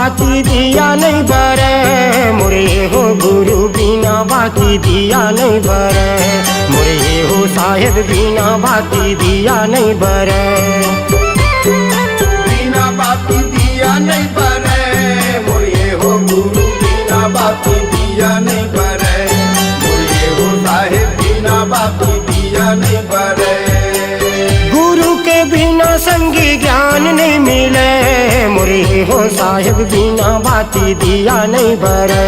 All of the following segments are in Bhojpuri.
बाती दिया नहीं बरे, मोरे हो गुरु बिना बाती दिया नहीं बरे, मोरे हो साहेब बिना बाती दिया नहीं बरे। बिना बाती दिया नहीं बरे, मोरे हो गुरु बिना बाती दिया नहीं बरे, मोरे हो साहेब बिना बाती दिया नहीं बरे। गुरु के बिना संगी ज्ञान नहीं मिले, मोरे हो साहेब बिना बाती दिया नहीं बरे,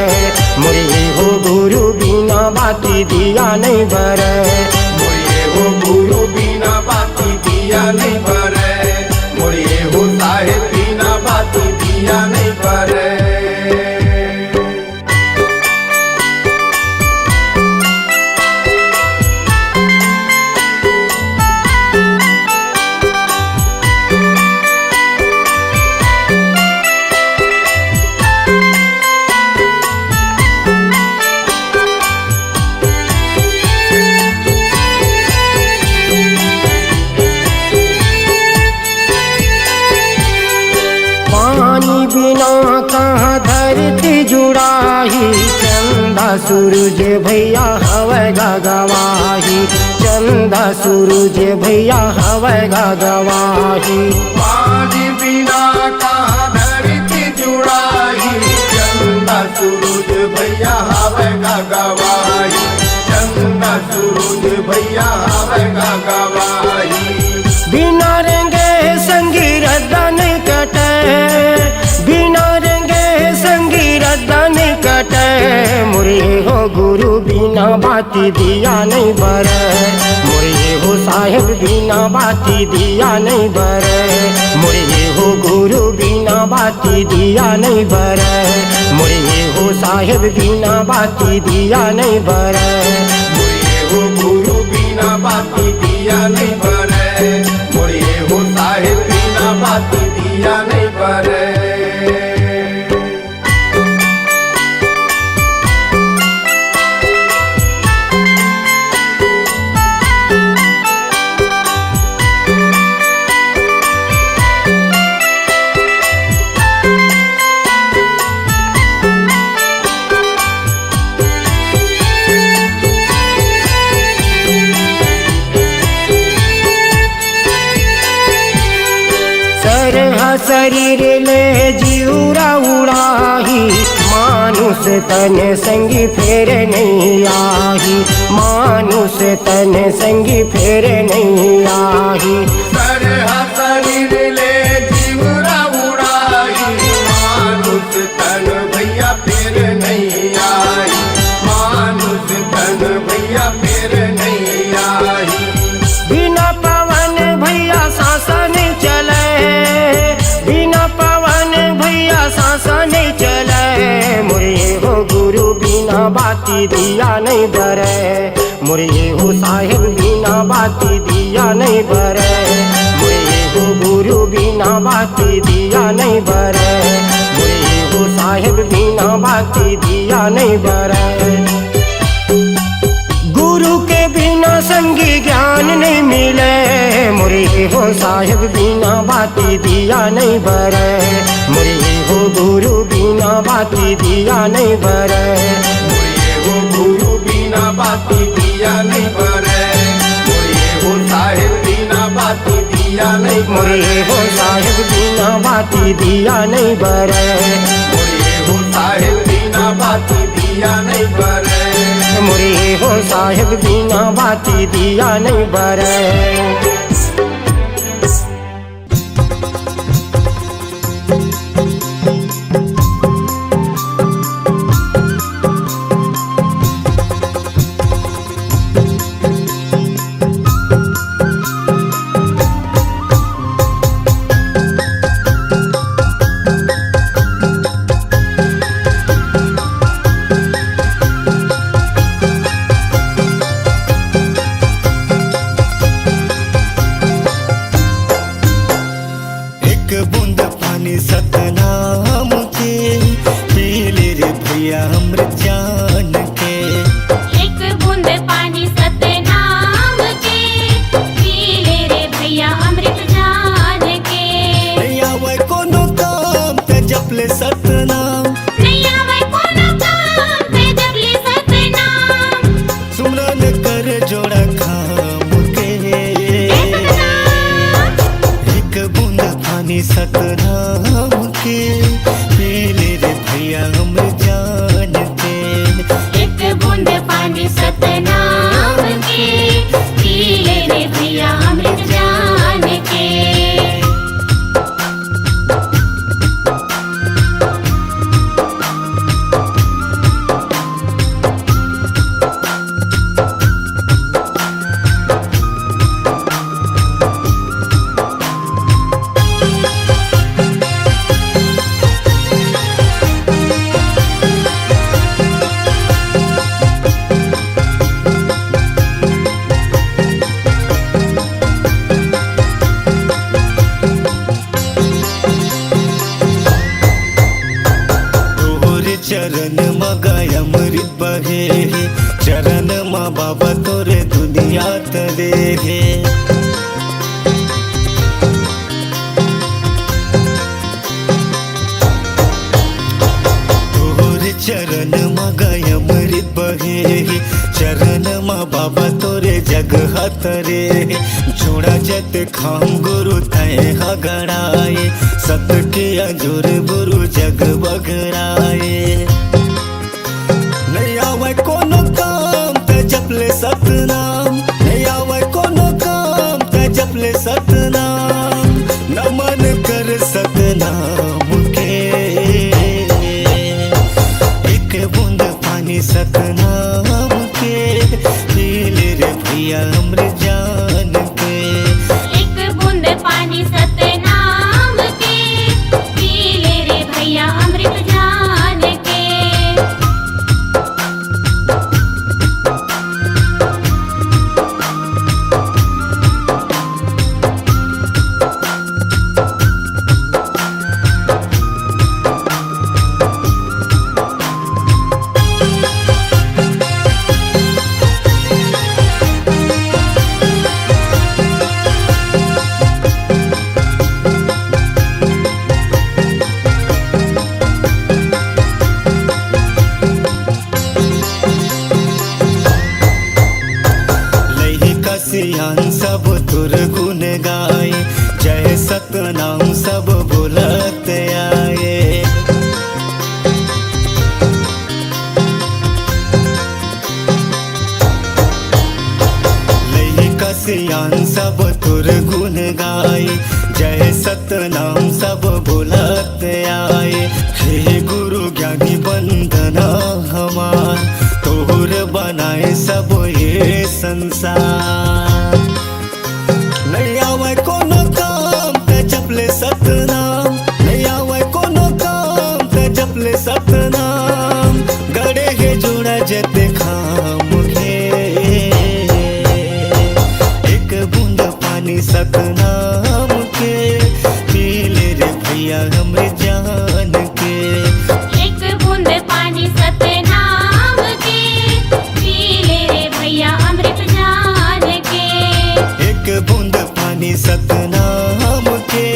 मोरे हो गुरु बिना बाती दिया नहीं बरे, मोरे हो गुरु बिना बाती दिया नहीं बरे, मोरे हो साहेब बिना बाती दिया नहीं बरे। पानी बिना कहाँ धरती जुड़ाही, चंदा सूरज भैया हवे गवाही, चंदा सूरज भैया हवे गवाही। पानी बिना कहाँ धरती जुड़ाही, चंदा सूरज भैया हवे गवाही, चंदा सूरज भैया हवे गवाही। बिना रंगे संगी रद्दा नहीं कटे, बिना रंगे संगी रद्दा नहीं कटे, मोरे हो गुरु बिना बाती दिया नहीं बरे, मोरे हो साहेब बिना बाती दिया नहीं बरे, मोरे हो गुरु बिना बाती दिया नहीं बरे, मोरे हो साहेब बिना बाती दिया नहीं बरे, मोरे हो गुरु बिना बाती दिया नहीं बरे, मोरे हो साहेब बिना बाती दिया नहीं बरे। शरीर ले जीवरा उड़ाही, मानुष तन संगी फेर नहीं आही, मानुष तन संगी फेर नहीं आही। शरीर ले जीवरा उड़ाही, मानुष तन भैया फेर नहीं आई, मानुष तन भैया फेर नहीं आई। बिना पवन भैया सांसा नहीं चले, बिना पवन भैया सांसा नहीं चले, मोरे हो गुरु बिना बाती दिया नहीं बरे, मोरे हो साहेब बिना बाती दिया नहीं बरे, मोरे हो गुरु बिना बाती दिया नहीं बरे, मोरे हो साहेब बिना बाती दिया नहीं बरे। गुरु के बिना संगी ज्ञान नहीं मिले, मोरे हो साहेब बिना बाती दिया नहीं बरे, मोरे हो गुरु बिना बाती दिया नहीं बरे, मोरे हो गुरु बिना बाती दिया नहीं बरे, मोरे हो साहेब बिना बाती दिया नहीं बरे, मोरे हो साहेब बिना बाती दिया नहीं बरे, मोरे हो साहेब बिना बाती दिया नहीं बरे, मोरे हो साहेब बिना बाती दिया नहीं बरे। चरण मगाय अमृत बहे, चरण मा बाबा तोरे दुनिया तरे हे। तोरे चरण मगाय अमृत बहे, चरण मा बाबा तोरे जग हतरे। जोड़ा जत खाम गुरु तय हगड़ाए, सत के अजोर गुरु जग बगड़ाए। नहीं आवे कोनो काम ते जपले सतनाम, नहीं आवे कोनो काम ते जपले सतनाम। नमन कर सतनाम के, एक बूंद पानी सतनाम के, पी ले रे भैया अमृत जान के। एक बूंद पानी सतनाम के, पी ले रे भैया अमृत जान के। सियान सब तुर गुण गाए, जय सतनाम सब बोलत आए। लइका सियान सब तुर गुण गाए, जय सतनाम सब बोलत आए। हे गुरु ज्ञानी वंदना हमार, तोहर बनाए सब ये संसार। नहीं आवे कोनो काम ते जपले सतनाम, नहीं आवे कोनो काम ते जपले सतनाम। गड़े हे जोड़ा जते खाम के, एक बूंद पानी सतनाम के, पी ले रे भैया अमृत जान के। एक बूंद पानी सतनाम के, पी ले रे भैया अमृत जान के। एक बूंद पानी सतनाम के,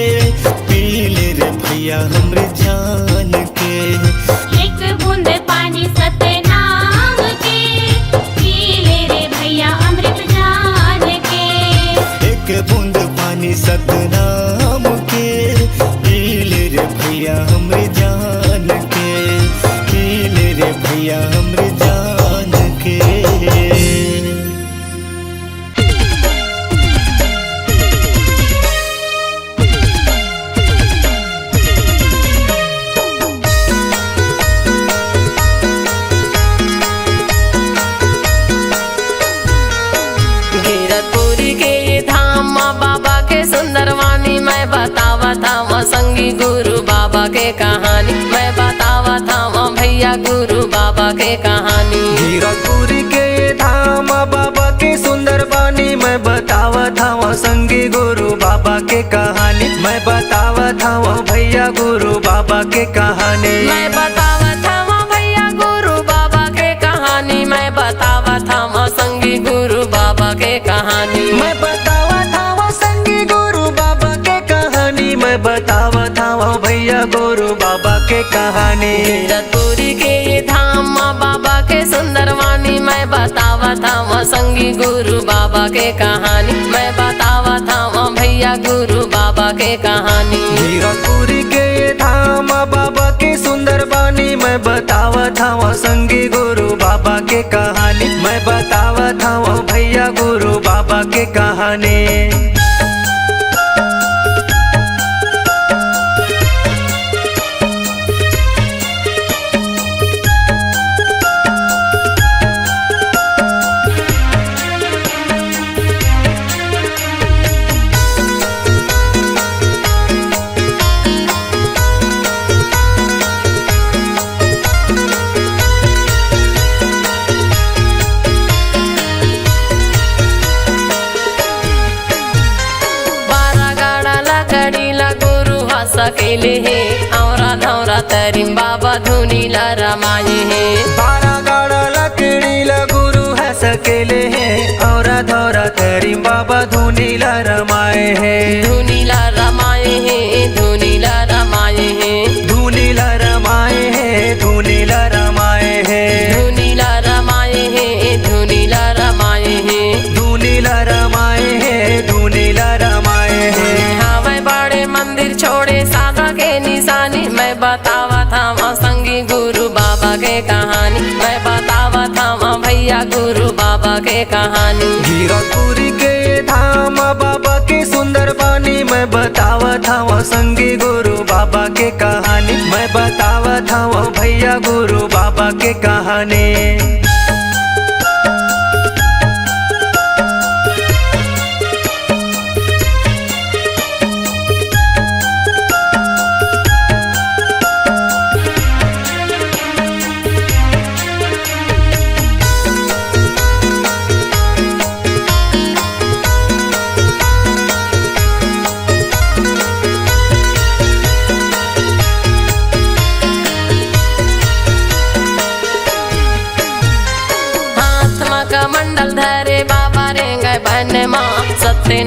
पी ले रे भैया अमृत जान के। एक बूंद पानी सतनाम के, पी ले रे भैया अमृत जान के। एक बूंद पानी सतनाम के, पी ले रे भैया अमृत जान के, पी ले रे भैया अमृत जान के। गिरतपुरी के ये धाम माँ बाबा के सुंदर वाणी, मैं बतावा था वहाँ संगी गुरु बाबा के कहानी, मैं बतावा था वहाँ भैया गुरु बाबा के कहानी। गिरतपुरी के धाम बाबा के सुंदर बानी, मैं बतावा था वहाँ संगी गुरु बाबा के कहानी, मैं बतावा था वहाँ भैया गुरु बाबा के कहानी। मैं बतावा था वहाँ भैया गुरु बाबा के कहानी, मैं बतावा था वहाँ संगी गुरु बाबा के कहानी। मैं बतावा था वहाँ संगी गुरु बाबा के कहानी, मैं बतावा था वहाँ भैया गुरु बाबा के कहानी। गिरतपुरी के ये धाम माँ बाबा के सुंदर वाणी, मैं बतावा था वहाँ संगी गुरु बाबा के कहानी, मैं बतावा था वहाँ भैया गुरु बाबा के कहानी। गिरतपुरी के धाम बाबा के सुंदर बानी, मैं बतावा था वहाँ संगी गुरु बाबा के कहानी, मैं बतावा था वहाँ भैया गुरु बाबा के कहानी। सकेले है और धौरा तरी बाबा धुनीला रमाए है 12 गाड़ा लकड़ीला गुरु है सकेले है और धौरा तरी बाबा धुनीला रमाए है धुनीला रमाए है धुनीला रमाए है धुनीला रमाए है धुनीला रमाए है धुनीला रमाए है धुनीला रमाए है धुनीला रमाए है धुनीला रमाए है हमें बड़े मंदिर छोड़े सादा के निशानी मैं बतावा था वहाँ संगी गुरु बाबा के कहानी मैं बतावा था वहाँ भैया गुरु बाबा के कहानी गिरपुरी के धाम बाबा के सुंदर बानी मैं बतावा था वहाँ संगी गुरु बाबा के कहानी मैं बतावा था वहाँ भैया गुरु बाबा के कहानी मंडल धरे बाबा रे गए बन माँ सत्य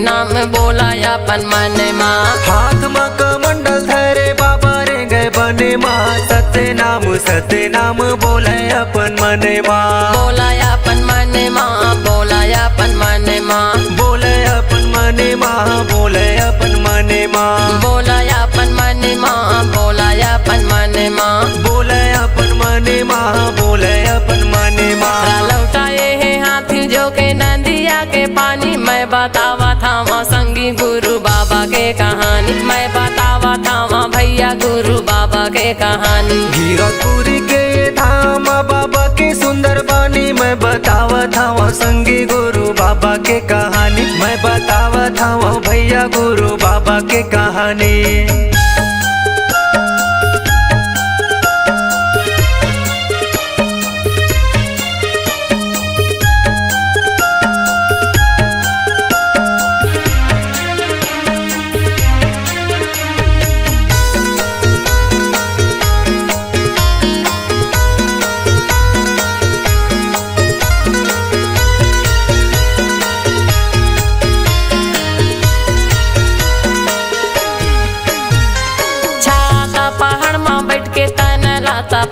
नाम बोला अपन मन माँ हाथ में कमंडल धरे बाबा रे गए बने माँ सत्य नाम बोले अपन मन माँ बोला अपन मन माँ बोला अपन मन माँ बोले अपन मन माँ बोले अपन मन माँ बोला अपन मन माँ बोला अपन मन माँ बोले अपन मन माँ बोले अपन मन माँ लौटाए है हाथी जो के नदिया के पानी मैं बतावा था वहाँ संगी गुरु बाबा के कहानी मैं बतावा था वहाँ भैया गुरु बाबा के कहानी गिरपुरी के धाम बाबा के सुंदर बानी मैं बतावा था वहाँ संगी गुरु बाबा के कहानी मैं बतावा था वहाँ भैया गुरु बाबा के कहानी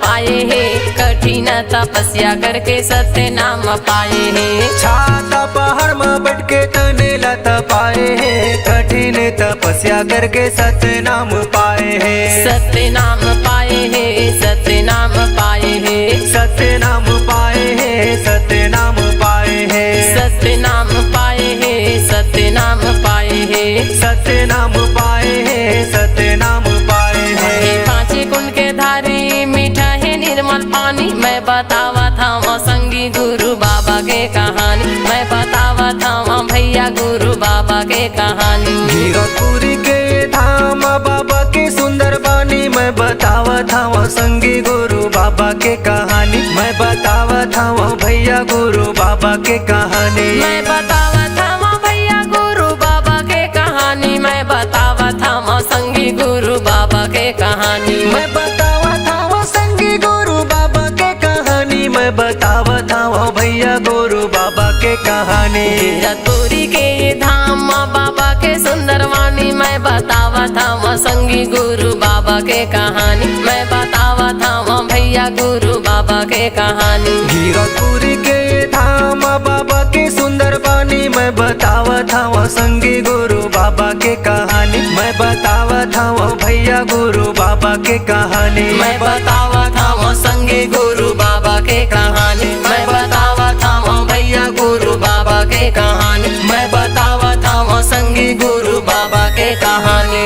पाए है कठिन तपस्या करके सत्य नाम पाए है छाता पहाड़ में बैठ के तने लता पाए है कठिन तपस्या करके सत्य नाम पाए है सत्य नाम पाए है सत्य नाम पाए है सत्य नाम पाए है सत्य नाम पाए है सत्य नाम पाए है सत्य नाम पाए है सत्य नाम पाए है सत्य नाम पाए है पांचे कुंड के धारी मीठा है निर्मल पानी मैं बतावा था वहाँ संगी गुरु बाबा के कहानी मैं बतावा था वहाँ भैया गुरु बाबा के कहानी गिरपुरी के धाम बाबा के सुंदर बानी मैं बतावा था वहाँ संगी गुरु बाबा के कहानी मैं बतावा था वहाँ भैया गुरु बाबा के कहानी मैं बतावा था वहाँ भैया गुरु बाबा के कहानी मैं बतावा था वहाँ संगी गुरु बाबा के कहानी मैं बतावा था वहाँ संगी गुरु बाबा के कहानी मैं बतावा था वहाँ भैया गुरु बाबा के कहानी गिरपुरी के धाम बाबा के सुंदर वाणी मैं बतावा था वहाँ संगी गुरु बाबा के कहानी मैं बतावा था वहाँ भैया गुरु बाबा के कहानी गिरपुरी के धाम बाबा के सुंदर बानी मैं बतावा था वहाँ संगी गुरु बाबा के कहानी मैं बतावा था वहाँ भैया गुरु बाबा के कहानी मैं बतावा था वहाँ संगी गुरु बाबा के कहानी मैं बतावा था वहाँ भैया गुरु बाबा के कहानी मैं बतावा था वहाँ संगी गुरु बाबा के कहानी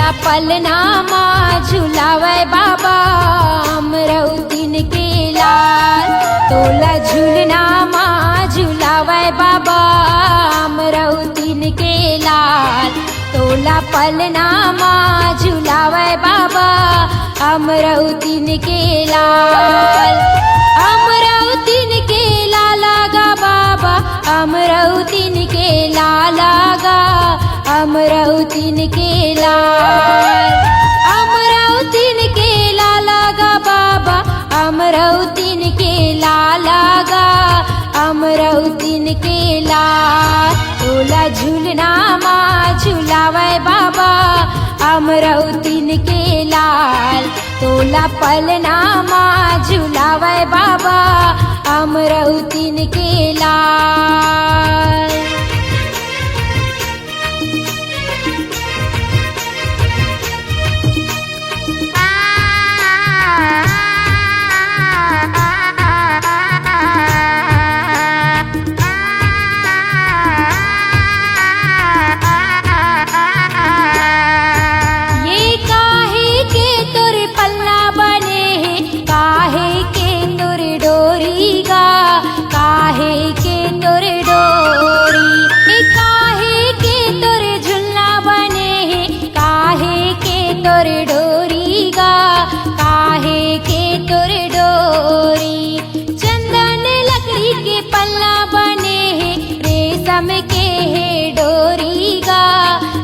तोला पलनामा झुलावे बाबा अमरौतीन के लाल तोला झूलनामा झुलावे बाबा अमरौतीन के लाल तोला पलनामा झुलावे बाबा अमरौतीन के लाल अमरौतीन के लाला गा बाबा अमरौतीन के लाला गा अमरौतीन के लाल अमरौतीन के लाला गा बाबा अमरौतीन के लाला गा अमरौतीन के लाल तोला झूलनामा झुलावे बाबा अमरौतीन के लाल तोला पलनामा झुलावे बाबा अमरौतीन के लाल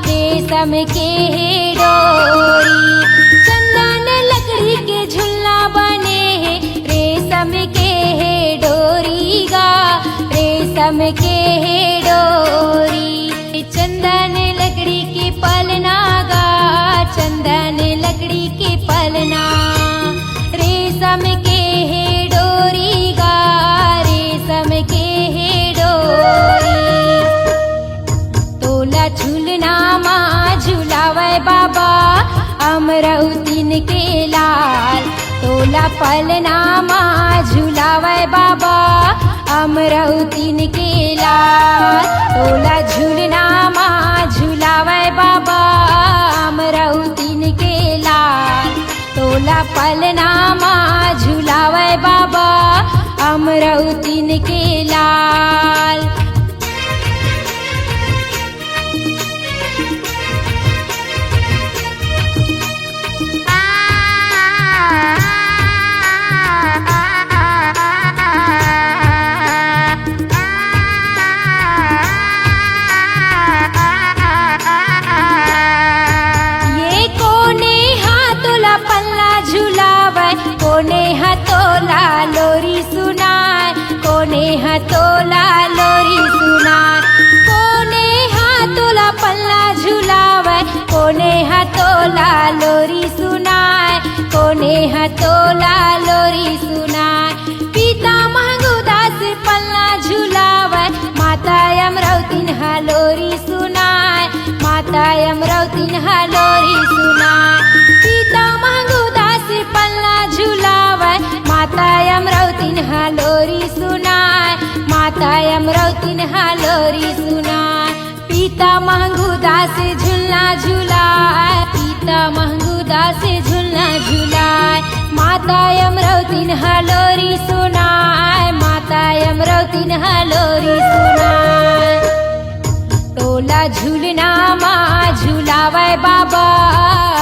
रेशम के है डोरी चंदन लकड़ी के झुलना बने हैं रेशम के है डोरी गा रेशम के है डोरी चंदन लकड़ी के पलना गा चंदन लकड़ी के पलना रेशम के है डोरी गा रेशम के है डोरी तोला झूलनामा झुलावे बाबा अमरौतीन के लाल तोला पलनामा झुलावे बाबा अमरौतीन के लाल तोला झूलनामा झुलावे बाबा अमरौतीन के लाल तोला पलनामा झुलावे बाबा अमरौतीन के लाल कोने हतोला लोरी सुनाय कोने हतोला लोरी सुनाय कोने हाथोला पल्ला झुलावे कोने हतोला लोरी सुनाय कोने हतोला लोरी सुनाय पिता महंगुदास पल्ला झुलावे माता अमरौतीन लोरी सुनाय माता अमरौतीन लोरी सुनाय पिता महंगुदास पल्ला झुलावे माता अमरौतीन लोरी सुनाय माता अमरौतीन लोरी सुनाय पिता महंगुदास झुलना झुलाय पिता महंगुदास झुलना झुलाय माता अमरौतीन लोरी सुनाय माता अमरौतीन लोरी सुनाय तोला झूलनामा झुलावे बाबा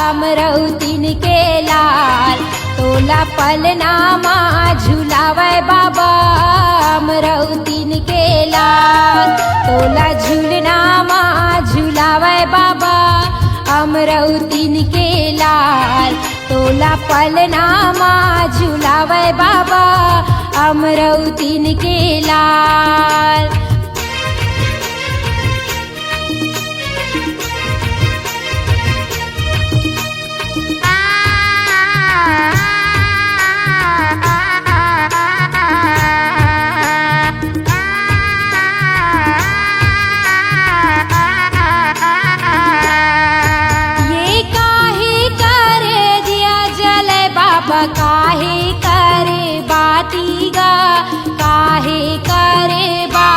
अमरौतीन के लाल तोला पलनामा झुलावे बाबा अमरौतीन के लाल तोला झूलनामा झुलावे बाबा अमरौतीन के लाल तोला पलनामा झुलावे बाबा अमरौतीन के लाल काहे करे बाती गा काहे करे बा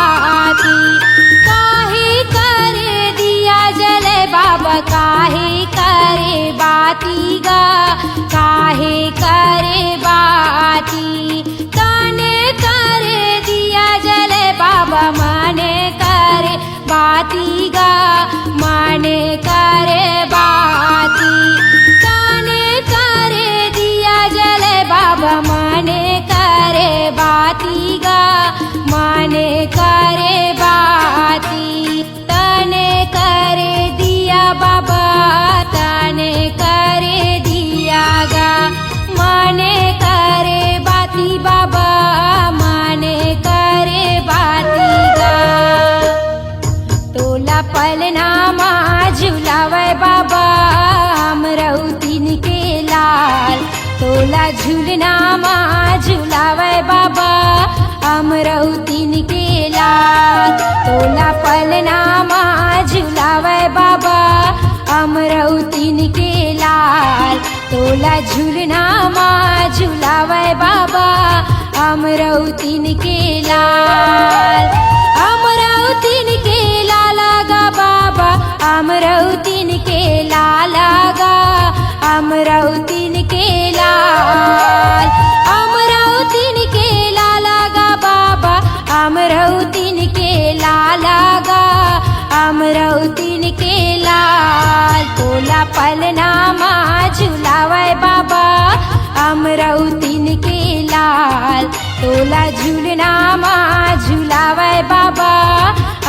काहे करे बाती तने करे दिया जले बाबा माने करे बाती गा माने करे बाती तने करे दिया जले बाबा माने करे बाती गा माने करे बाती तने करे दिया बाबा तने करे दिया गा माने करे बाती बाबा माने करे बाती गा तोला पलनामा झुलावे बाबा अमरौतीन के लाल तोला झूलनामा झुलावे बाबा अमरौतीन के लाल तोला पलनामा झुलावे बाबा अमरौतीन के लाल तोला झूलनामा झुलावे बाबा अमरौतीन के लाल अमरौतीन के लाला गा बाबा अमरौतीन के लाला गा अमरौतीन के लाल अमरौतीन के लाला गा बाबा अमरौतीन के लाला गा अमरौतीन के लाल तोला पलनामा झुलावे बाबा अमरौतीन के लाल तोला झूलनामा झुलावे बाबा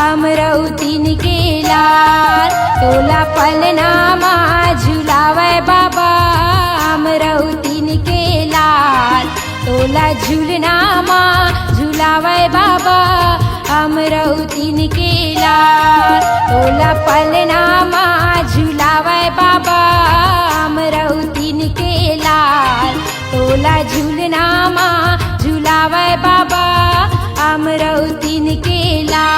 अमरौतीन के लाल तोला पलनामा झुलावे बाबा अमरौतीन के लाल तोला झूलनामा झुलावे बाबा अमरौतीन के लाल तोला पलनामा झुलावे बाबा अमरौतीन के लाल तोला झूलनामा झुलावे बाबा अमरौतीन के लाल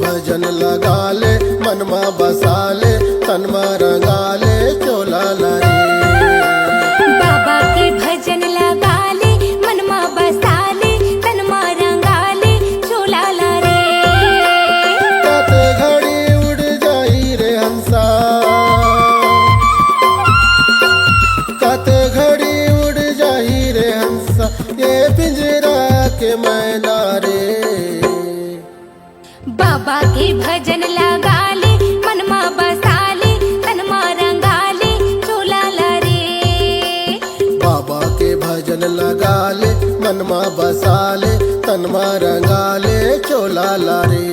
भजन लगा ले मनमा बसा ले तनमा रंगा ले चोला लारी बाबा के भजन लगा ले मनमा बसा ले तनमा रंगा ले चोला ला रे कत घड़ी उड़ जाई रे हंसा कत घड़ी उड़ जाई रे हंसा ये पिंजरा के मैना रे बाबा के भजन लगा ले मनमा बसा ले तनमा रंगा ले चोला ला रे बाबा के भजन लगा ले मनमा बसा ले तनमा रंगा ले चोला लारी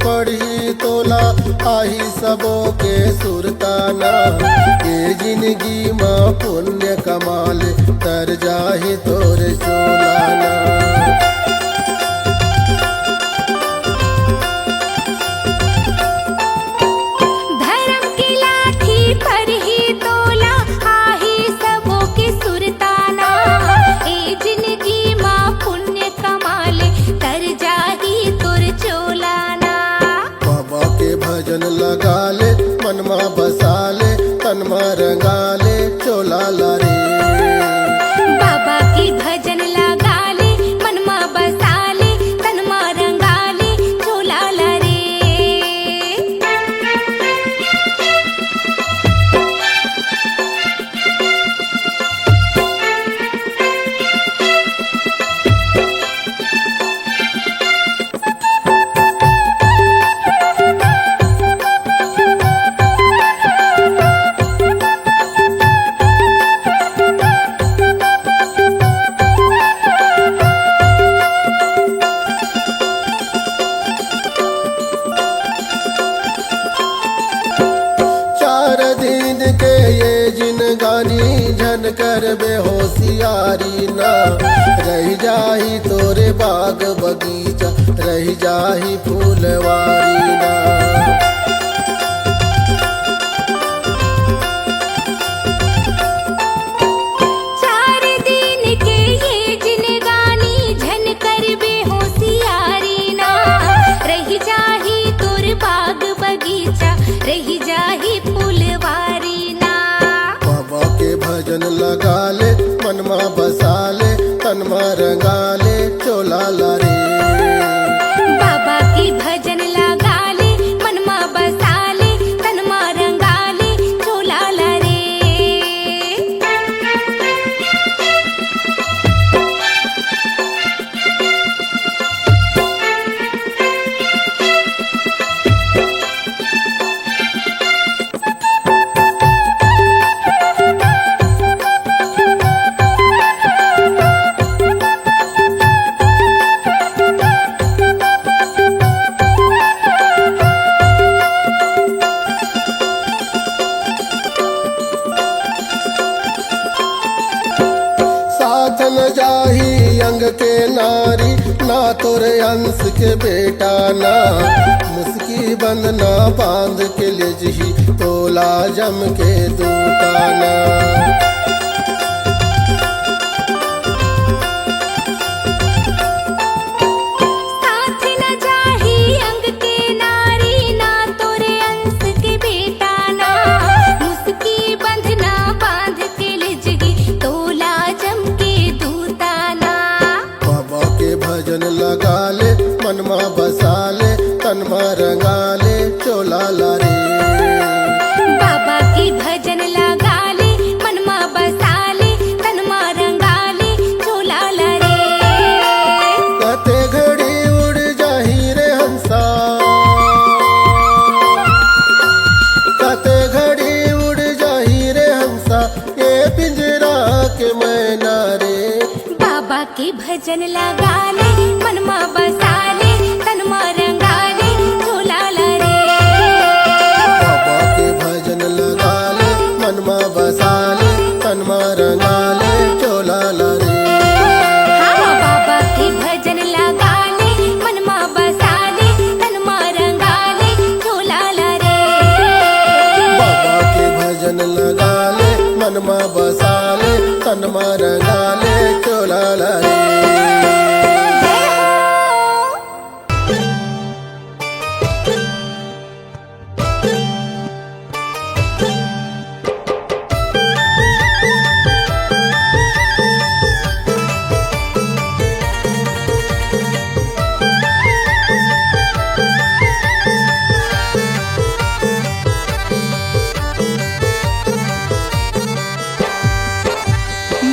पढ़ी तोला आही सबो के सुरताना ये जिंदगी माँ पुण्य कमाल तर जाही तोर सोलाना धर्म की लाठी पर ही तोला आही सबो के सुरताना ए जिंदगी माँ पुण्य कमाले तर जाही तोर चोलाना बाबा के भजन लगा ले मनमा बसा ले तनमा रंगा ले चोला लारी बाबा की भजन लगा ले मनमा बसा ले तनमा रंगा ले चोला ला रे करबे होशियारी ना, रह जाही तोरे बाग बगीचा, रह जाही फूलवारी ना। चार दिन के ये जिनगानी झन करबे होशियारी ना, रह जाही तोर बाग बगीचा, रह जाही फूलवारी ना। बाबा के भजन लगा ले मनमा बसा ले, तनमा रंगा ले चोला ला रे। बाबा की भजन लगा ले मनमा बसा ले, तनमा रंगा ले चोला ला रे। साथ न जाही अंग के नारी, ना तोरे अंश के बेटा ना, मुस्की बंधना बांध के ले जही, तोला जम के दूताना। साथ न जाही अंग के नारी, ना तोरे अंश के बेटा ना, मुस्की बंधना बांध के ले जगी, तोला जम के दूताना। बाबा के भजन लगा ले मनमा बसा ले, तनमा रंगा ले चोला ला रे। बाबा की भजन लगा ले मनमा बसा ले, तनमा रंगा ले चोला ला रे। कते घड़ी उड़ जाही रे हंसा, कते घड़ी उड़ जाही रे हंसा, ये पिंजरा के मैना रे। बाबा के भजन लगा ले मनमा बसा ले, तनमा रंगा ले चोला ला रे। बाबा के भजन लगा ले मनमा बसा ले, तनमा रंगा ले चोला ला रे। हाँ, बाबा के भजन लगा ले मनमा बसा ले, तनमा रंगा ले चोला ला रे। बाबा के भजन लगा ले मनमा बसा ले, तनमा रंगा ले चोला ला रे। जय हो।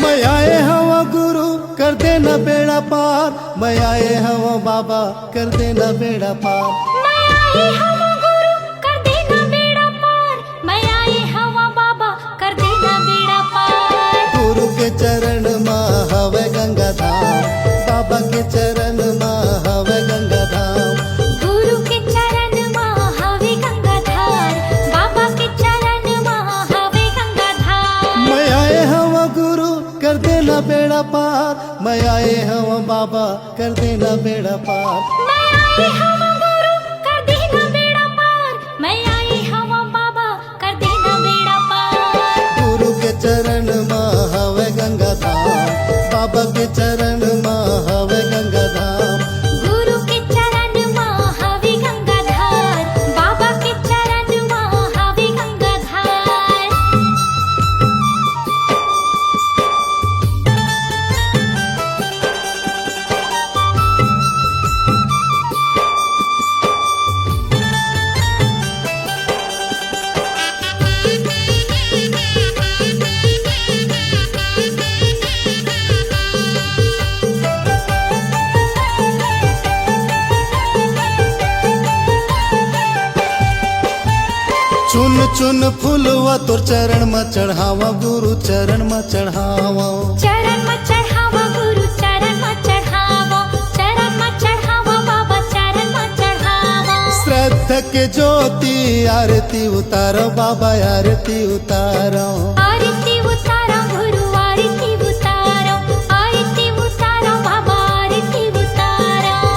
मैं आए हवा गुरु कर देना बेड़ा पार, मैं आए हवा बाबा कर देना बेड़ा पार। मैं आई हवा गुरु कर देना बेड़ा पार, मैं आई हवा बाबा कर देना बेड़ा पार। गुरु के चरण माँ हवे गंगा धाम, बाबा के चरण माँ हवे गंगा धाम। गुरु के चरण माँ हवे गंगाधार, बाबा के चरण माँ हवे गंगाधार। मैं आए हवा गुरु कर देना बेड़ा पार, मैं आए हवा बाबा कर देना बेड़ा पार। मैं आई हवा गुरु कर देना बेड़ा पार, मैं आई हवा बाबा कर देना बेड़ा पार। गुरु के चरण माँ हवे गंगा धाम, बाबा के चरण माँ हवे गंगा धाम। गुरु के चरण माँ हवे गंगाधार, बाबा के चरण माँ हवे गंगाधार। चुन चुन फूलवा तोर चरण में चढ़ावा, गुरु चरण में चढ़ावा। चरण में चढ़ावा गुरु चरण में चढ़ावा, चरण में चढ़ावा बाबा चरण में चढ़ावा। श्रद्धा के ज्योति आरती उतारो बाबा, आरती उतारो। आरती उतारा गुरु आरती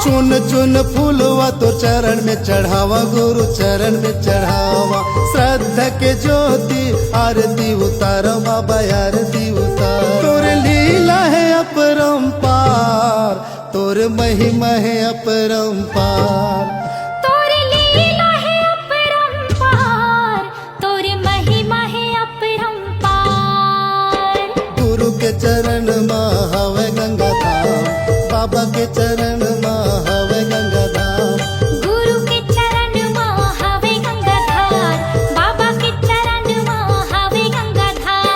चुन चुन फूलवा तो चरण में चढ़ावा गुरु चरण में चढ़ावा श्रद्धा के ज्योति आरती उतारो बाबा आरती उतार तोर लीला है अपरंपार तोर महिमा है अपरंपार तोर लीला है अपरंपार तोर महिमा है अपरंपार गुरु के चरण में हवे गंगा धाम बाबा के चरण में हवे गंगा धाम गुरु के चरण में हवे गंगाधार बाबा के चरण में हवे गंगाधार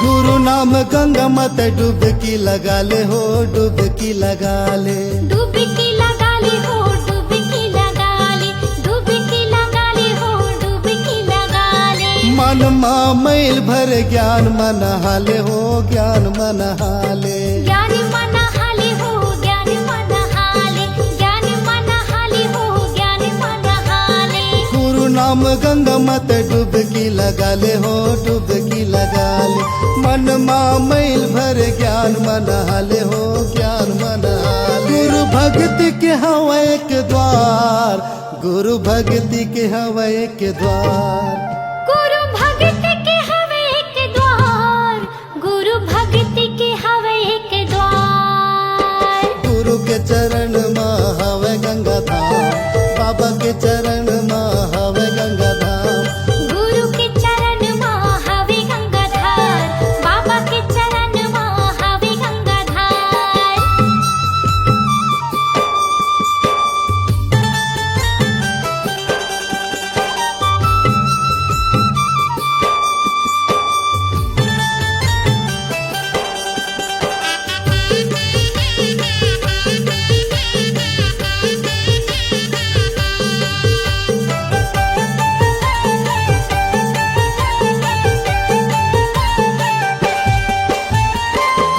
गुरु नाम गंगा मत डुबकी लगा ले हो डुबकी लगा ले डुबकी लगा ले हो डुबकी लगा ले डुबकी लगा ले हो डुबकी लगा ले मन मा मैल भर ज्ञान मन हाले हो ज्ञान मन हाले ज्ञान मन हाले हो ज्ञान मन हाले ज्ञान मन हाले हो ज्ञान मन हाले गुरु नाम गंगा मत डुबकी लगा ले हो डुबकी लगा ले मन मा मैल भर ज्ञान मन हाले हो ज्ञान मन हाले गुरु भक्ति के हवा एक द्वार गुरु भक्ति के हवा एक द्वार गुरु भक्ति के हवे एक द्वार गुरु भक्ति के हवे एक द्वार गुरु के चरण में हवे गंगा धाम बाबा के चरण में हवे गंगा धाम गुरु के चरण में हवे गंगाधार बाबा के चरण में हवे गंगाधार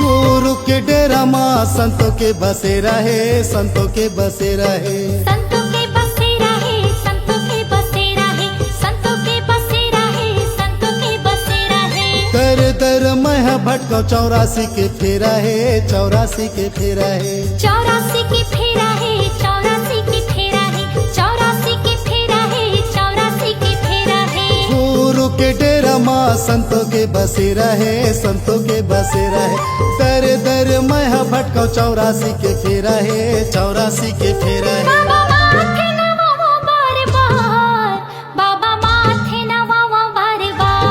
गुरु के डेरा माँ संतों के बसे रहे संतों के बसे रहे संतों के बसेरा है संतों के बसेरा है संतों के बसेरा है संतों के बसेरा है दर दर मह भटको 84 के फेरा है 84 के फेरा है 84 के फेरा है 84 के फेरा है 84 के फेरा है 84 के फेरा है गुरु के डेरा माँ संतों के बसे रहे संतों के बसे रहे दर दर मह भटको 84 के फेरा है 84 के फेरा है बाबा माथे नवाओ बार बार बाबा माथे नवाओ बार बार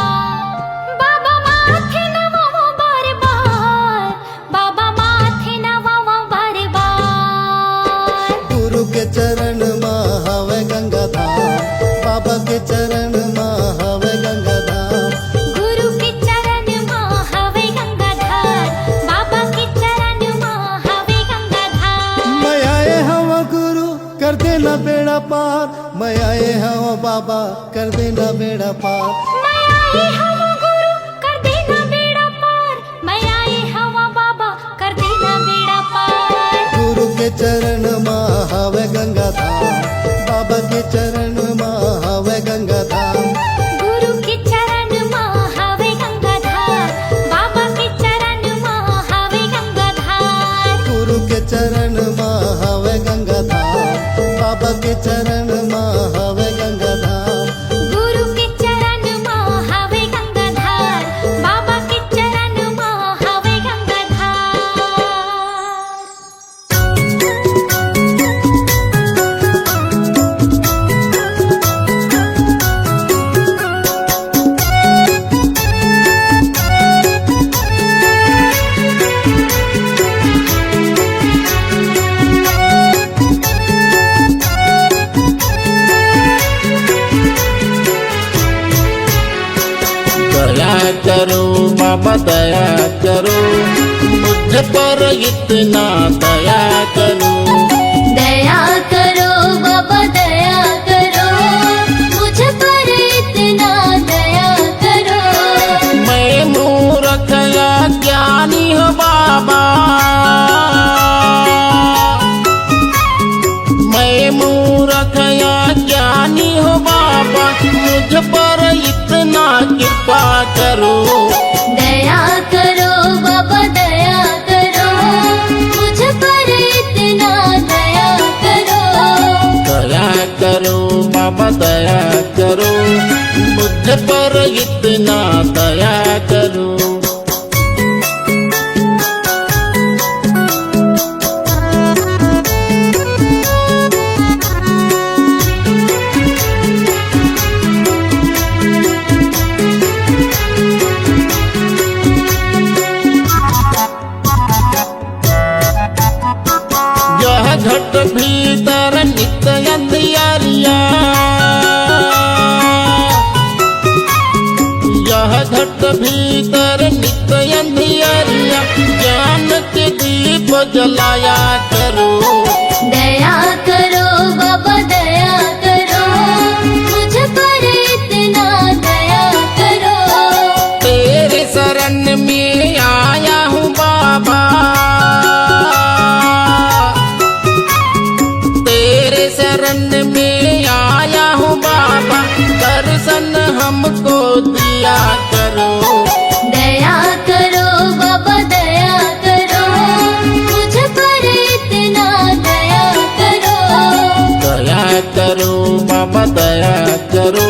बाबा माथे नवाओ बार बार बाबा माथे नवाओ बार बार गुरु के चरण में हवे गंगा धाम बाबा के चरण में हवे गंगा धाम गुरु के चरण में हवे गंगाधार बाबा के चरण में हवे गंगाधार मैं आए हवा गुरु कर देना बेड़ा पार मैं आए हवा बाबा कर देना बेड़ा पार मैं आए हवा गुरु कर देना बेड़ा पार मैं आए हवा बाबा कर देना बेड़ा पार गुरु के चरण में हवे गंगा धाम बाबा के चरण में हवे गंगा धाम गुरु के चरण में हवे गंगाधार बाबा के चरण में हवे गंगाधार गुरु के चरण में हवे गंगा धाम बाबा के चरण में हवे गंगा धाम गुरु के चरण में हवे गंगाधार बाबा के चरण में हवे करो बाबा दया करो मुझ पर इतना दया करो दया करो बाबा दया इतना कृपा करो। दया करो बाबा दया करो, मुझ पर इतना दया करो। दया करो बाबा दया करो, मुझ पर इतना दया करो। यह घट भीतर नित्य अंधियारिया, यह घट भीतर नित्य अंधियारिया, ज्ञान के दीप जलाया करो। दया करो बाबा दया करो, मुझ पर इतना दया करो। तेरे शरण में आया हूँ बाबा, तेरे शरण में आया हूँ बाबा, दर्शन हमको दिया करो। दया करो बाबा दया करो, मुझ पर इतना दया करो। दया करो बाबा दया करो,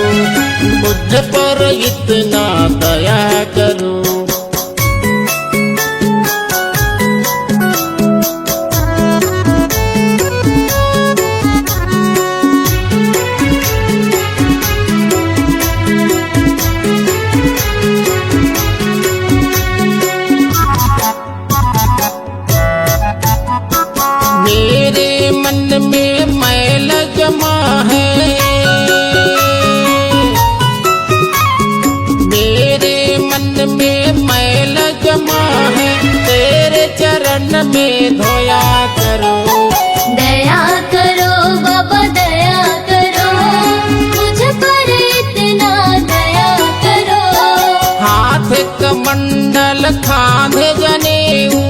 मुझ पर इतना दया करो। मेरे मन में मैल जमा है, मेरे मन में मैल जमा है, तेरे चरण में धोया करो। दया करो बाबा दया करो, मुझ पर इतना दया करो। हाथ कमंडल खांधे जनेऊ,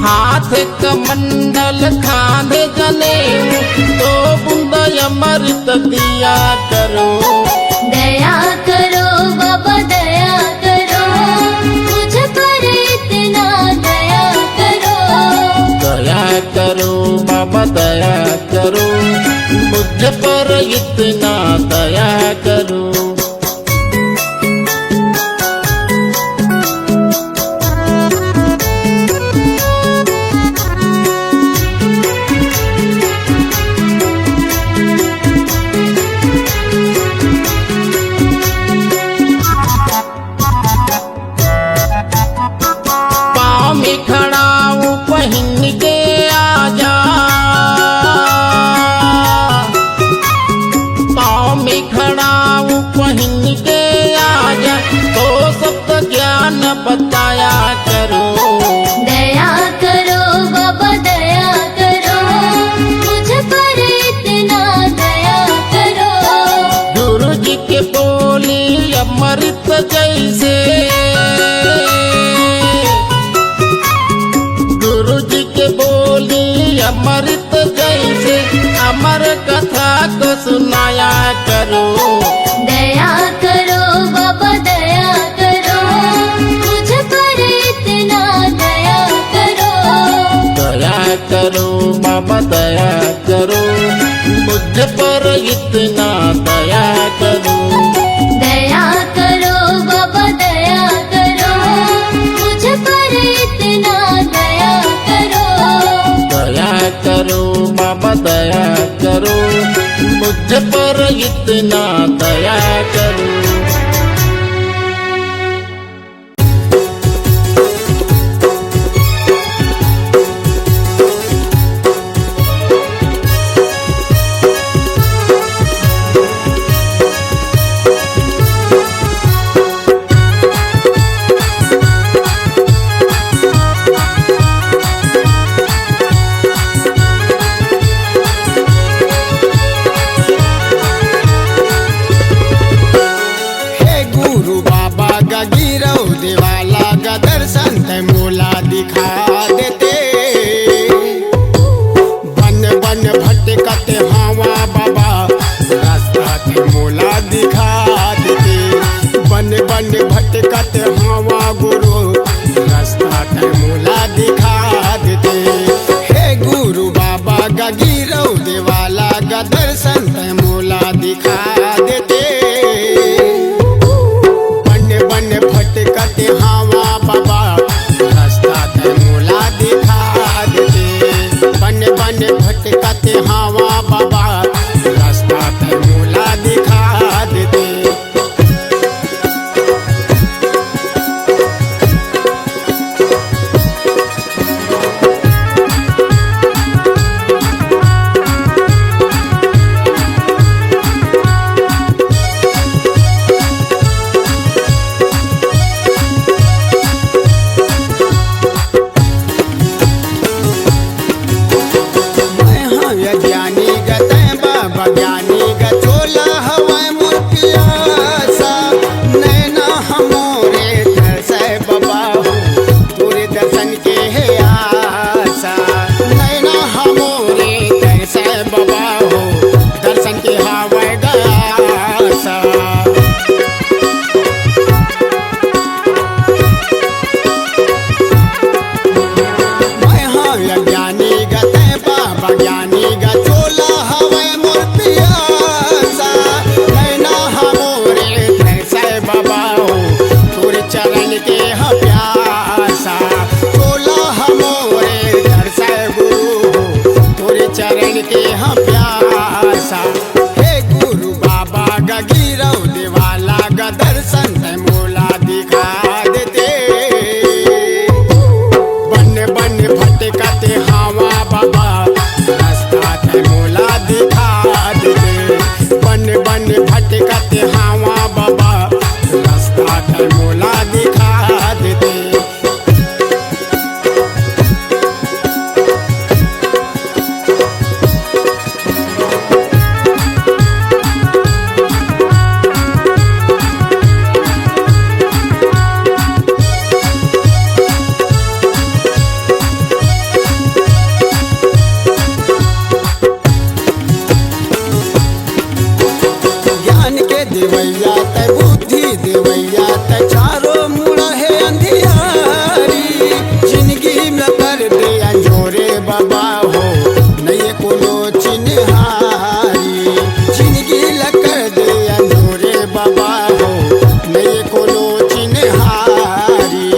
हाथ कमंडल खांधे जनेऊ, तो बूंद अमृत दिया करो। दया करो बाबा दया करो, मुझ पर इतना दया करो। दया करो बाबा दया करो, मुझ पर इतना दया करो। पाँव में खड़ा हूँ पहन के आजा, पाँव में खड़ा हूँ पहन के आजा, तो सबका ज्ञान बताया करो। दया करो बाबा दया करो, मुझ पर इतना दया करो। गुरु जी के बोली अमृत जैसे, गुरु जी के बोली अमृत जैसे, अमर कथा को सुनाया करो। दया करो बाबा दया करो, मुझ पर इतना दया करो। दया करो बाबा दया करो, मुझ पर इतना दया करो। दया करो बाबा दया करो, मुझ पर इतना दया करो। दया करो बाबा दया करो, मुझ पर इतना दया करो। मोला दिखा देते। बन बन भटकत हवा गुरु रास्ता ते मोला दिखा देते। हे गुरु बाबा गा गिरौ देवाला गा दर्शन ते मोला दिखा देते। बन बन भटकत हवा बाबा रास्ता ते मोला दिखा देते। बन बन भटकत हवा बाबा रास्ता ते मोला दिखा देते। ज्ञानी गते बाबा ज्ञानी गचोला हवाय मोर पियासा। नैना हमोरे तरसे बाबा हो तोरे दर्शन के है आशा। नैना हमोरे तरसे बाबा हो दर्शन के हवाय गयासा। ज्ञानी गते बाबा ज्ञानी गचोला हवे मोर पियासा। नैना हमोरे तरसे बाबा हो तोरे चरण के ह प्यासा। चोला हमोरे तरसे गुरु हो तोरे चरण के ह प्यासा। हे गुरु बाबा गा गिरौ देवाला गा दर्शन ते मोला दिखा देते। बन बन भटकते हवा बाबा रास्ता ते मोला दिखा देते। बन बन भटकते हवा बाबा रास्ता ते मोला दिखा देते। ज्ञान के देवैया ते बुद्धि देवैया ते चारो मुड़ा है अंधियारी। जिंदगी में कर दे अंजोरे बाबा हो नहीं कोनो चिन्हारी। जिंदगी ल कर दे अंजोरे बाबा हो नहीं कोनो चिन्हारी।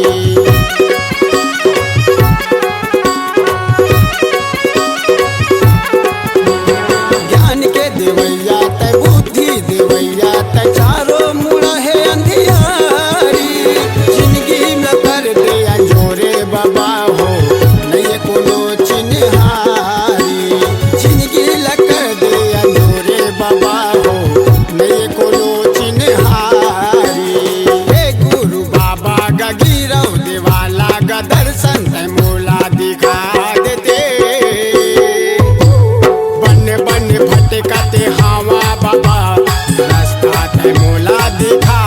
ज्ञान के देवैया ते बुद्धि देवैया ते चारो मुड़ा है अंधियारी। जिंदगी में कर दे अंजोरे बाबा हो नहीं कोनो चिन्हारी। जिंदगी ल कर दे अंजोरे बाबा हो नहीं कोनो चिन्हारी। हे गुरु बाबा गा गिरौ देवाला गा दर्शन ते मोला दिखा देते। बन बन भटकते हवा बाबा रास्ता ते मोला दिखा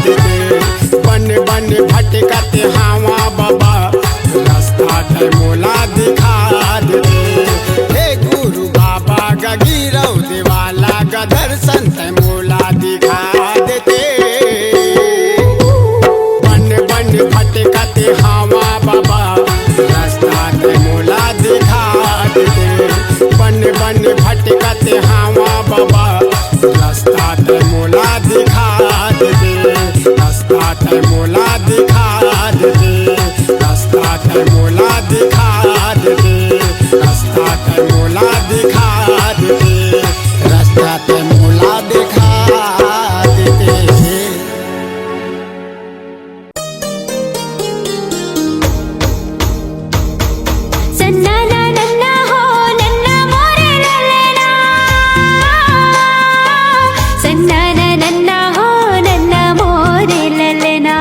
देते। बन बन भटकते हवा बाबा रास्ता ते मोला दिखा देते। हे गुरु बाबा गा गिरौ देवाला गा दर्शन ते मोला दिखा देते। बन बन भटकते हवा बाबा रास्ता ते मोला दिखा देते। बन बन भटकते हवा बाबा रास्ता ते मोला दिखा देते। रास्ता ते मोला दिखा देते। रास्ता ते मोला दिखा देते। रास्ता ते मोला दिखा देते। रास्ता ते मोला दिखा देते। सन्ना ना नन्ना हो नन्ना मोरे ललेना। सन्ना ना नन्ना हो नन्ना मोरे ललेना।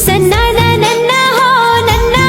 सन्ना ना नन्ना हो नन्ना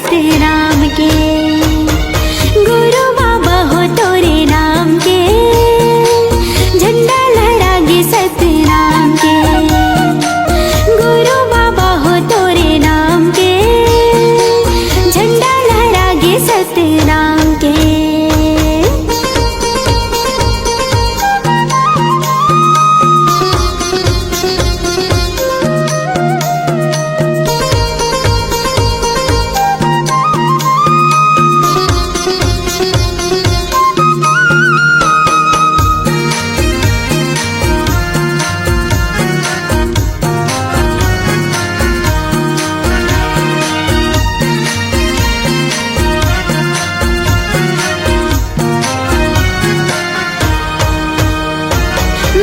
सतनाम के। गुरु बाबा हो तोरे नाम के, झंडा लहरागे सतनाम के। गुरु बाबा हो तोरे नाम के, झंडा लहरागे सतनाम के।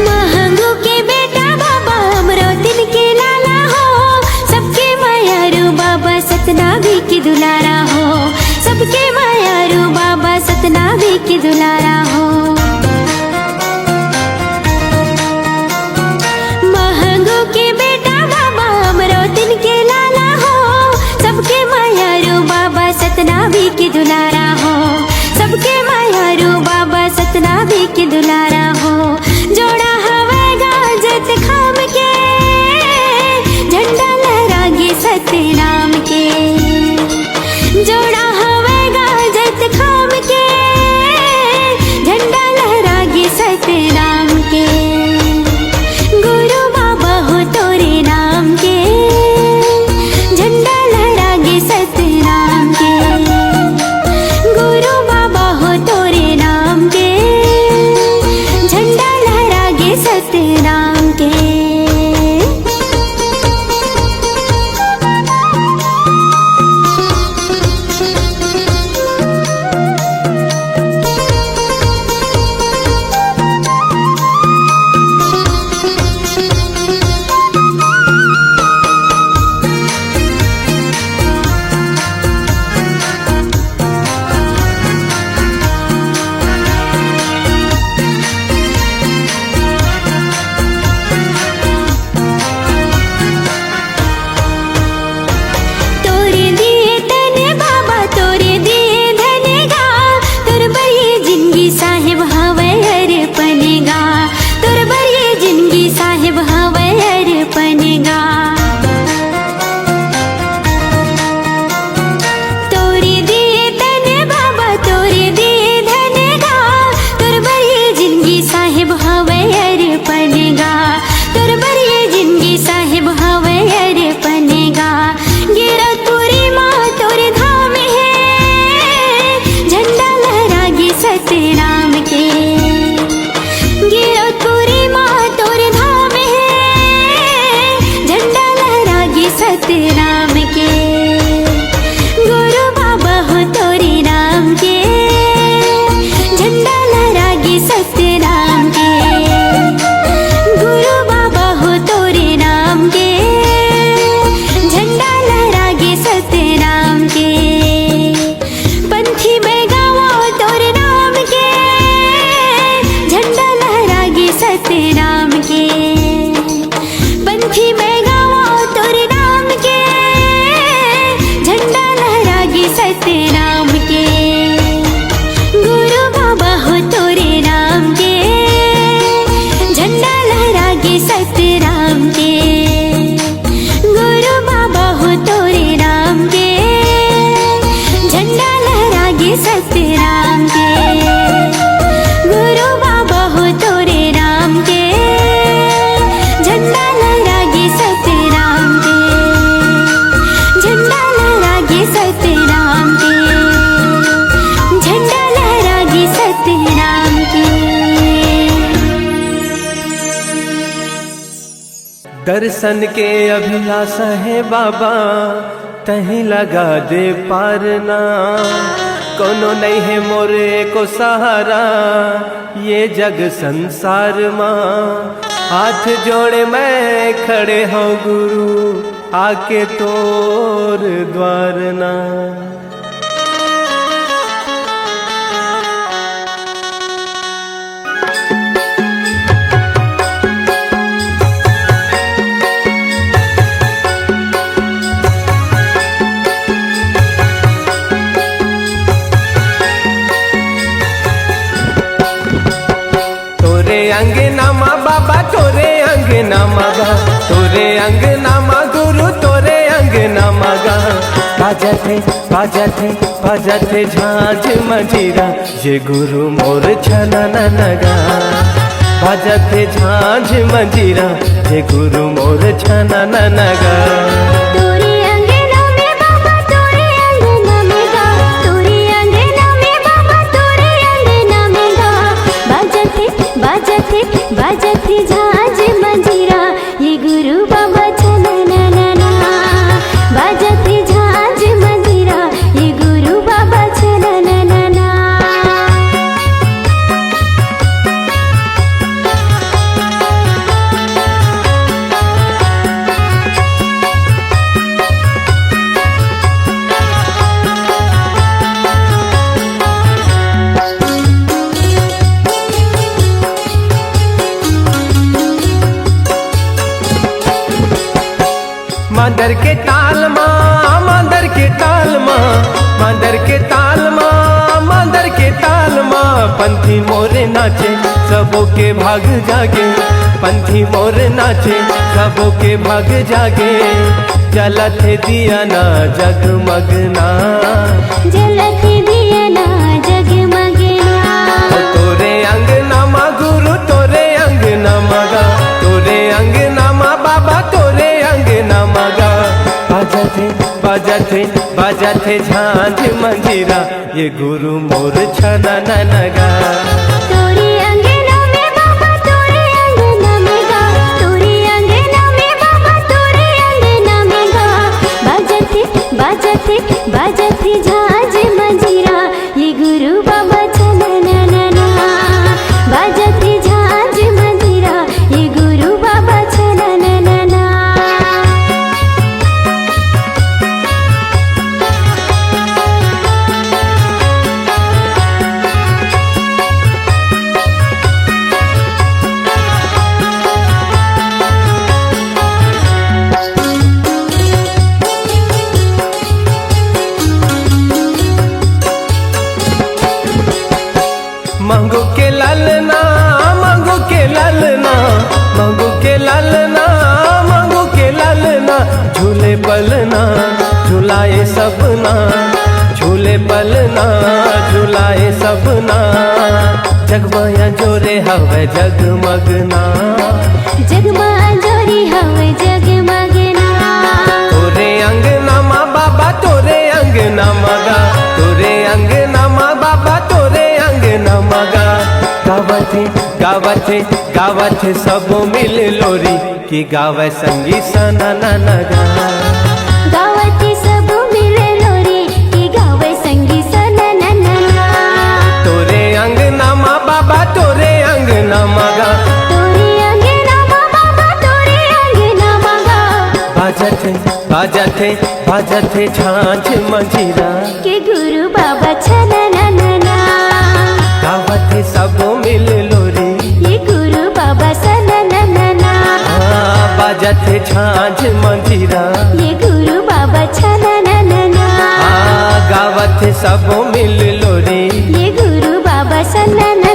महंगू के बेटा बाबा हमरो दिन के लाला हो, सबके मायारू बाबा सतनामी की दुलारा हो। सबके मायारू बाबा सतनामी की दुलारा हो। महंगू के बेटा बाबा हमरो दिन के लाला हो, सबके मायारू बाबा सतनामी की दुलारा हो। सबके मायारू बाबा सतनामी की दुलारा हो। जोड़ा हवेगा जत खाम के, झंडा लहरागे सतनाम के। जोड़ा हवेगा जत खाम के, झंडा लहरागे सतनाम के। गुरु बाबा हो तोरे नाम के, झंडा लहरागे सतनाम के। गुरु बाबा हो तोरे नाम के, झंडा लहरागे सतनाम के। तोरे दिए तने बाबा तोरे दिए धनेगा, तोर बरिए जिंदगी साहेब हवे हर पनेगा। तोर बरिए जिंदगी साहेब हवे हर पनेगा। तोरे दिए तने बाबा तोरे दिए धनेगा, तोर बरिए जिंदगी साहेब हवे हर पनेगा। तोर बरिए जिंदगी साहेब हवे हर पनेगा। गिरतपुरी माँ तोरे धाम है, झंडा लहरागे सतनाम के। गिरतपुरी माँ तोरे धाम है, झंडा लहरागे सतनाम के। गुरु बाबा हो तोरे नाम के, झंडा लहरागे सतनाम के। गुरु बाबा हो तोरे नाम के, झंडा लहरागे सतनाम के। पंथी में गावो तोरे नाम के, झंडा लहरागे सतनाम के। पंथी में गावो तोरे नाम के, झंडा लहरागे सतनाम के। गुरु बाबा हो तोरे नाम के, झंडा लहरागे सतनाम के। गुरु बाबा हो तोरे नाम के, झंडा लहरागे सतनाम के। गुरु बाबा हो तोरे नाम के, झंडा लहरागे सतनाम के। झंडा लहरागे सतनाम के, झंडा लहरागे सतनाम के। दर्शन के अभिलाषा है बाबा, तहीं लगा दे पारना। कोनो नहीं है मोरे को सहारा, ये जग संसार माँ। हाथ जोड़े मैं खड़े हो गुरु, आके तोर द्वार ना। बाजते झांझ मंजीरा ये गुरु मोर छनन नगा बाजते झांझ मंजीरा ये गुरु मोर छनन नगा तोरे अंगना में बाबा तोरे अंगना में गा तोरे अंगना में बाबा तोरे अंगना में गा बाजते झांझ मंजीरा ये गुरु बाबा छनननना बाजते झांझ मंजीरा ये गुरु बाबा छनननना मांदर के ताल माँ मांदर के ताल माँ मांदर के ताल माँ मांदर के ताल माँ पंथी मोरे नाचे सबों के भाग जागे पंथी मोरे नाचे सबों के भाग जागे जलत दिया ना जगमगना जलत दिया ना जगमगना तोरे अंगना माँ गुरु तोरे अंगना मगा तोरे अंगना माँ बाबा तोरे अंगना मगा बाजते झांझ मंजीरा ये गुरु मोर छनन नगा तोरे अंगना में बाबा तोरे अंगना में गा तोरे अंगना में बाबा तोरे अंगना में गा बाजते झांझ मंजीरा ये गुरु बाबा छनननना बाजते झांझ मंजीरा ये गुरु बाबा छनननना मंगू के ललना मंगू के ललना मंगू के ललना मंगू के ललना झूले पलना झूलाए सबना झूले पलना झूलाए सबना जगमाया जोरे हवे जगमगना जगमा जोरी हवे जगमगना तोरे अंगना माँ बाबा तोरे अंगना मगा तोरे अंगना माँ बाबा तोरे अंगना मगा गावथे सब मिल लोरी की गावे संगी सनन नगा गावते सब मिले लोरी की गावे संगी सनननना तोरे अंगना माँ बाबा तोरे अंगना मगा तोरे अंगना माँ बाबा तोरे अंगना मगा बाजते झांझ मंजीरा के गुरु बाबा छनननना गावथे सब मिल लोरी ये गुरु बाबा सनननना बाजते झांझ मंजीरा ये गुरु बाबा छनननना गावथे सब मिल लोरी ये गुरु बाबा सनननना